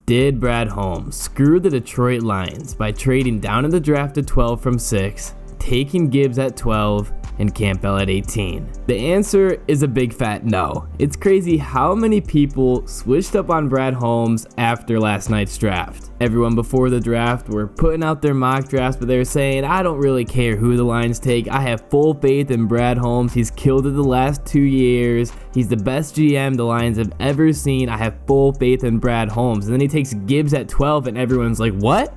Did Brad Holmes screw the Detroit Lions by trading down in the draft to 12 from 6, taking Gibbs at 12, and Campbell at 18? The answer is a big fat no. It's crazy how many people switched up on Brad Holmes after last night's draft. Everyone before the draft were putting out their mock drafts, but they were saying, I don't really care who the Lions take. I have full faith in Brad Holmes. He's killed it the last 2 years. He's the best GM the Lions have ever seen. I have full faith in Brad Holmes. And then he takes Gibbs at 12 and everyone's like, what?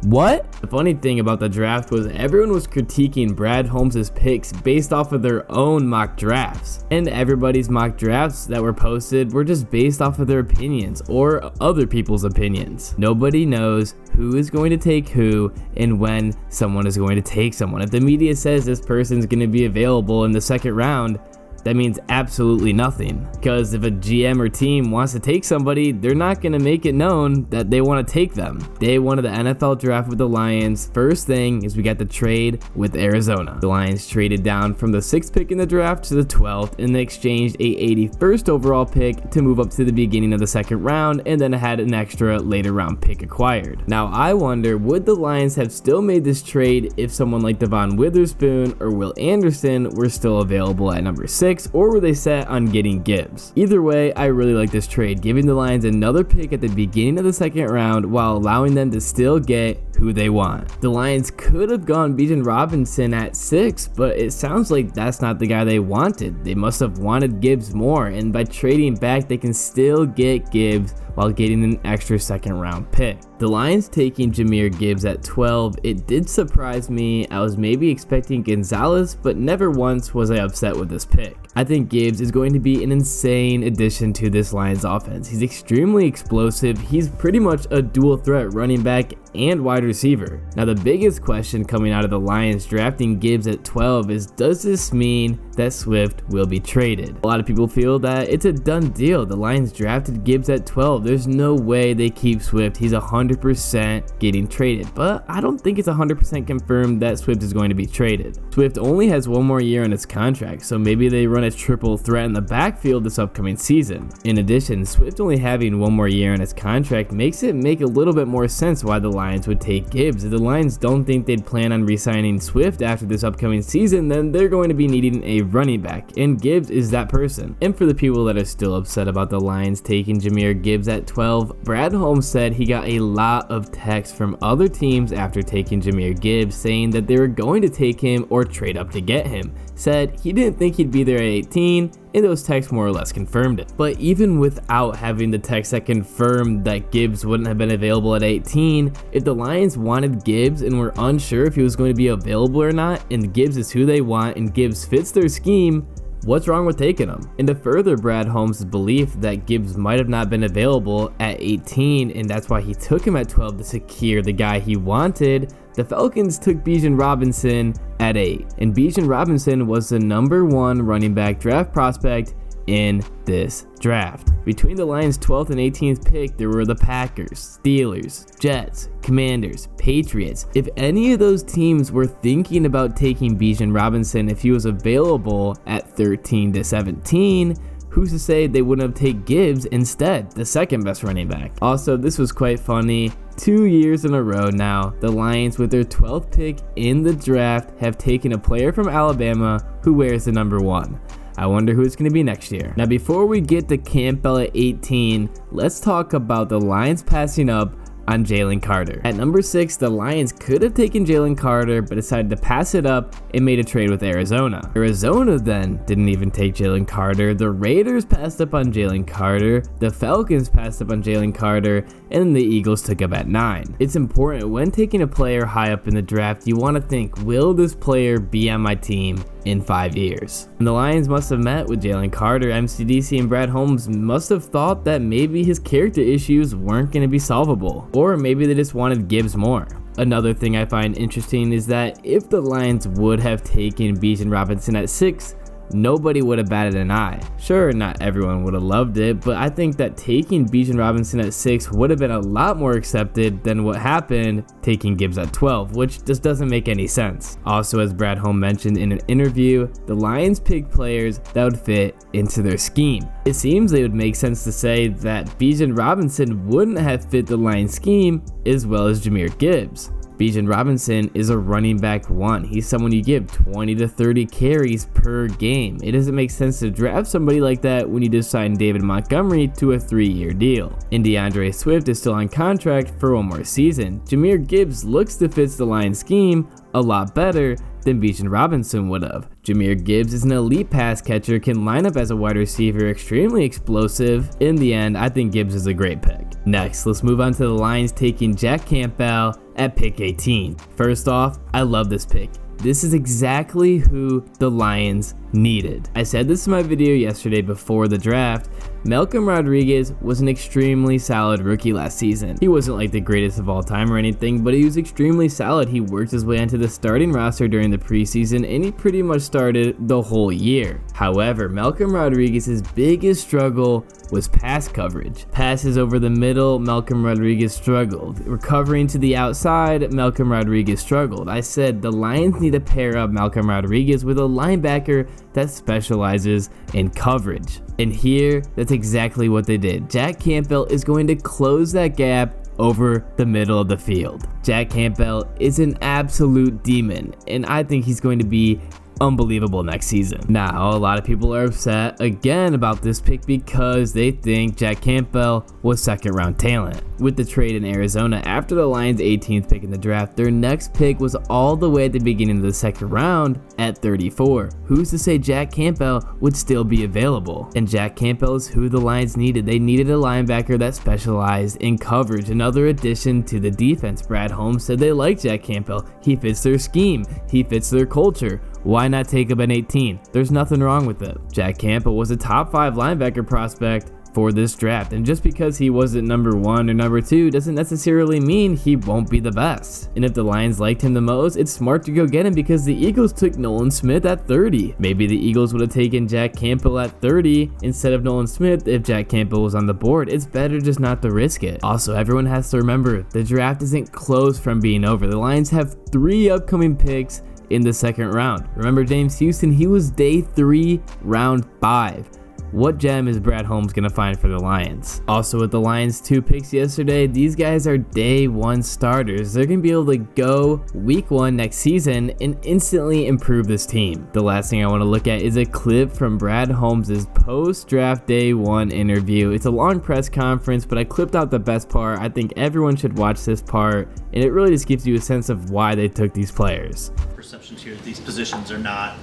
What? The funny thing about the draft was everyone was critiquing Brad Holmes' picks based off of their own mock drafts. And everybody's mock drafts that were posted were just based off of their opinions or other people's opinions. Nobody knows who is going to take who and when someone is going to take someone. If the media says this person's going to be available in the second round, that means absolutely nothing, because if a GM or team wants to take somebody, they're not going to make it known that they want to take them. Day one of the NFL draft with the Lions, first thing is we got the trade with Arizona. The Lions traded down from the 6th pick in the draft to the 12th, and they exchanged a 81st overall pick to move up to the beginning of the second round, and then had an extra later round pick acquired. Now I wonder, would the Lions have still made this trade if someone like Devon Witherspoon or Will Anderson were still available at number 6? Or were they set on getting Gibbs? Either way, I really like this trade, giving the Lions another pick at the beginning of the second round while allowing them to still get who they want. The Lions could have gone Bijan Robinson at 6, but it sounds like that's not the guy they wanted. They must have wanted Gibbs more, and by trading back, they can still get Gibbs while getting an extra second round pick. The Lions taking Jahmyr Gibbs at 12, it did surprise me. I was maybe expecting Gonzalez, but never once was I upset with this pick. I think Gibbs is going to be an insane addition to this Lions offense. He's extremely explosive. He's pretty much a dual threat running back and wide receiver. Now the biggest question coming out of the Lions drafting Gibbs at 12 is, does this mean that Swift will be traded? A lot of people feel that it's a done deal. The Lions drafted Gibbs at 12. There's no way they keep Swift. He's 100% getting traded, but I don't think it's 100% confirmed that Swift is going to be traded. Swift only has one more year on his contract, so maybe they run a triple threat in the backfield this upcoming season. In addition, Swift only having one more year on his contract makes it make a little bit more sense why the Lions would take Gibbs. If the Lions don't think they'd plan on re-signing Swift after this upcoming season, then they're going to be needing a running back, and Gibbs is that person. And for the people that are still upset about the Lions taking Jahmyr Gibbs at 12, Brad Holmes said he got a lot of texts from other teams after taking Jahmyr Gibbs saying that they were going to take him or trade up to get him. Said he didn't think he'd be there at 18, and those texts more or less confirmed it. But even without having the text that confirmed that Gibbs wouldn't have been available at 18, if the Lions wanted Gibbs and were unsure if he was going to be available or not, and Gibbs is who they want and Gibbs fits their scheme, what's wrong with taking him? And to further Brad Holmes' belief that Gibbs might have not been available at 18, and that's why he took him at 12 to secure the guy he wanted, the Falcons took Bijan Robinson at 8, and Bijan Robinson was the number 1 running back draft prospect in this draft. Between the Lions' 12th and 18th pick, there were the Packers, Steelers, Jets, Commanders, Patriots. If any of those teams were thinking about taking Bijan Robinson if he was available at 13 to 17, who's to say they wouldn't have taken Gibbs instead, the second best running back? Also, this was quite funny. 2 years in a row now, the Lions with their 12th pick in the draft have taken a player from Alabama who wears the number 1. I wonder who it's going to be next year. Now before we get to Campbell at 18, let's talk about the Lions passing up on Jalen Carter. At number 6, the Lions could have taken Jalen Carter, but decided to pass it up and made a trade with Arizona. Arizona then didn't even take Jalen Carter. The Raiders passed up on Jalen Carter. The Falcons passed up on Jalen Carter, and the Eagles took up at 9. It's important when taking a player high up in the draft, you want to think, will this player be on my team in 5 years? And the Lions must have met with Jalen Carter. MCDC and Brad Holmes must have thought that maybe his character issues weren't going to be solvable, or maybe they just wanted Gibbs more. Another thing I find interesting is that if the Lions would have taken Bijan Robinson at 6, nobody would have batted an eye. Sure, not everyone would have loved it, but I think that taking Bijan Robinson at 6 would have been a lot more accepted than what happened taking Gibbs at 12, which just doesn't make any sense. Also, as Brad Holmes mentioned in an interview, the Lions picked players that would fit into their scheme. It seems it would make sense to say that Bijan Robinson wouldn't have fit the Lions scheme as well as Jahmyr Gibbs. Bijan Robinson is a running back 1. He's someone you give 20 to 30 carries per game. It doesn't make sense to draft somebody like that when you just signed David Montgomery to a 3-year deal. And DeAndre Swift is still on contract for 1 more season. Jahmyr Gibbs looks to fit the Lions scheme a lot better than Bijan Robinson would have. Jahmyr Gibbs is an elite pass catcher, can line up as a wide receiver, extremely explosive. In the end, I think Gibbs is a great pick. Next, let's move on to the Lions taking Jack Campbell at pick 18. First off, I love this pick. This is exactly who the Lions needed. I said this in my video yesterday before the draft. Malcolm Rodriguez was an extremely solid rookie last season. He wasn't like the greatest of all time or anything, but he was extremely solid. He worked his way into the starting roster during the preseason, and he pretty much started the whole year. However, Malcolm Rodriguez's biggest struggle was pass coverage. Passes over the middle, Malcolm Rodriguez struggled. Recovering to the outside, Malcolm Rodriguez struggled. I said the Lions need to pair up Malcolm Rodriguez with a linebacker that specializes in coverage. And here, that's exactly what they did. Jack Campbell is going to close that gap over the middle of the field. Jack Campbell is an absolute demon, and I think he's going to be unbelievable next season. Now, a lot of people are upset again about this pick because they think Jack Campbell was 2nd round talent. With the trade in Arizona after the Lions' 18th pick in the draft, their next pick was all the way at the beginning of the 2nd round at 34. Who's to say Jack Campbell would still be available? And Jack Campbell is who the Lions needed. They needed a linebacker that specialized in coverage. Another addition to the defense. Brad Holmes said they like Jack Campbell. He fits their scheme. He fits their culture. Why not take him at 18? There's nothing wrong with it. Jack Campbell was a top 5 linebacker prospect for this draft, and just because he wasn't number 1 or number 2 doesn't necessarily mean he won't be the best. And if the Lions liked him the most, it's smart to go get him because the Eagles took Nolan Smith at 30. Maybe the Eagles would have taken Jack Campbell at 30 instead of Nolan Smith if Jack Campbell was on the board. It's better just not to risk it. Also, everyone has to remember the draft isn't close from being over. The Lions have 3 upcoming picks in the 2nd round. Remember James Houston? He was day 3, round 5. What gem is Brad Holmes going to find for the Lions? Also, with the Lions' 2 picks yesterday, these guys are day 1 starters. They're going to be able to go week 1 next season and instantly improve this team. The last thing I want to look at is a clip from Brad Holmes' post-draft day 1 interview. It's a long press conference, but I clipped out the best part. I think everyone should watch this part, and it really just gives you a sense of why they took these players. Perceptions here, these positions are not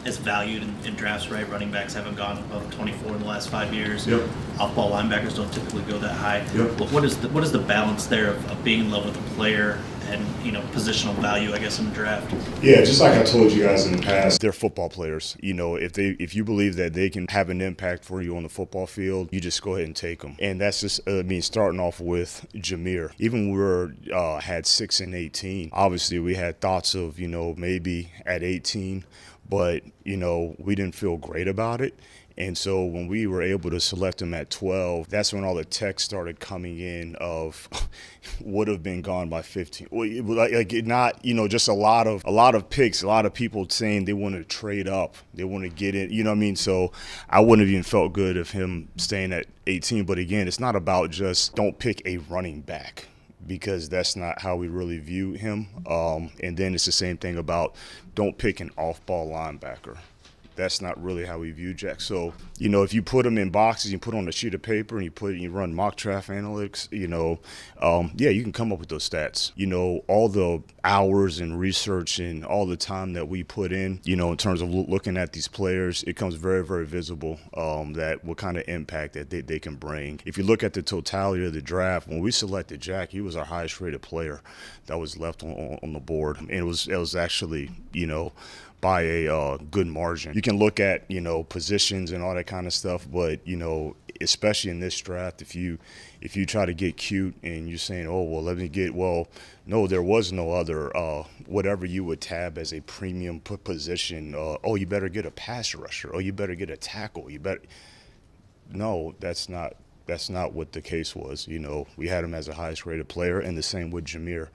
as valued in drafts, right? Running backs haven't gone above 24 in the last 5 years. Yep. Off-ball linebackers don't typically go that high. Yep. What is the balance there of being in love with a player and positional value, I guess, in the draft? Yeah, just like I told you guys in the past, they're football players. If you believe that they can have an impact for you on the football field, you just go ahead and take them. And that's just starting off with Jahmyr. Even when we had 6 and 18, obviously we had thoughts of maybe at 18. But, we didn't feel great about it. And so when we were able to select him at 12, that's when all the text started coming in of would have been gone by 15. Just a lot of picks, a lot of people saying they want to trade up, they want to get in, So I wouldn't have even felt good of him staying at 18. But again, it's not about just don't pick a running back, because that's not how we really view him. And then it's the same thing about don't pick an off-ball linebacker. That's not really how we view Jack. So, if you put him in boxes, you put on a sheet of paper, and you run mock draft analytics, you can come up with those stats. All the hours and research and all the time that we put in, in terms of looking at these players, it comes very, very visible that what kind of impact that they can bring. If you look at the totality of the draft, when we selected Jack, he was our highest rated player that was left on the board. And it was actually, by a good margin. You can look at, positions and all that kind of stuff, but, especially in this draft, if you try to get cute and you're saying, oh, well, let me get, well, no, there was no other, whatever you would tab as a premium position. Oh, you better get a pass rusher. Oh, you better get a tackle. No, that's not what the case was. You know, we had him as a highest rated player, and the same with Jahmyr.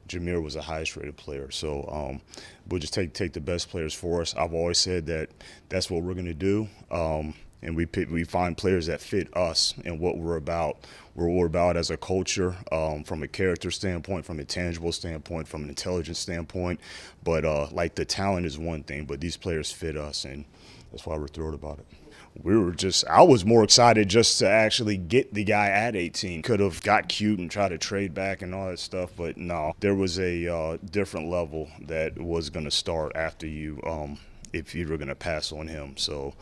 Jahmyr was a highest rated player. So we'll just take the best players for us. I've always said that that's what we're going to do. And we find players that fit us and what we're about. We're about as a culture, from a character standpoint, from a tangible standpoint, from an intelligence standpoint. But like the talent is one thing, but these players fit us, and that's why we're thrilled about it. I was more excited just to actually get the guy at 18. Could have got cute and tried to trade back and all that stuff, but no, there was a different level that was going to start after you, if you were going to pass on him. So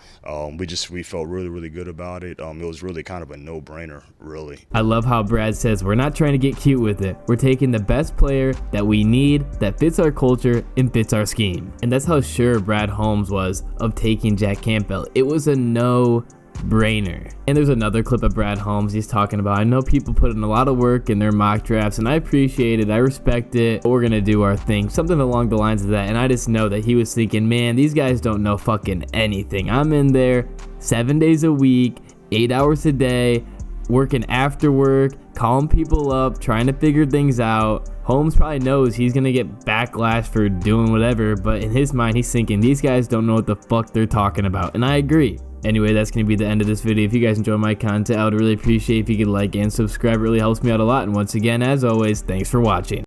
we felt really, really good about it. It was really kind of a no-brainer, really. I love how Brad says we're not trying to get cute with it. We're taking the best player that we need, that fits our culture and fits our scheme. And that's how sure Brad Holmes was of taking Jack Campbell. It was a no-brainer. And there's another clip of Brad Holmes. He's talking about, I know people put in a lot of work in their mock drafts, and I appreciate it. I respect it. But we're going to do our thing. Something along the lines of that. And I just know that he was thinking, man, these guys don't know fucking anything. I'm in there 7 days a week, 8 hours a day, working after work, calling people up, trying to figure things out. Holmes probably knows he's going to get backlash for doing whatever, but in his mind, he's thinking, these guys don't know what the fuck they're talking about. And I agree. Anyway, that's going to be the end of this video. If you guys enjoy my content, I would really appreciate if you could like and subscribe. It really helps me out a lot. And once again, as always, thanks for watching.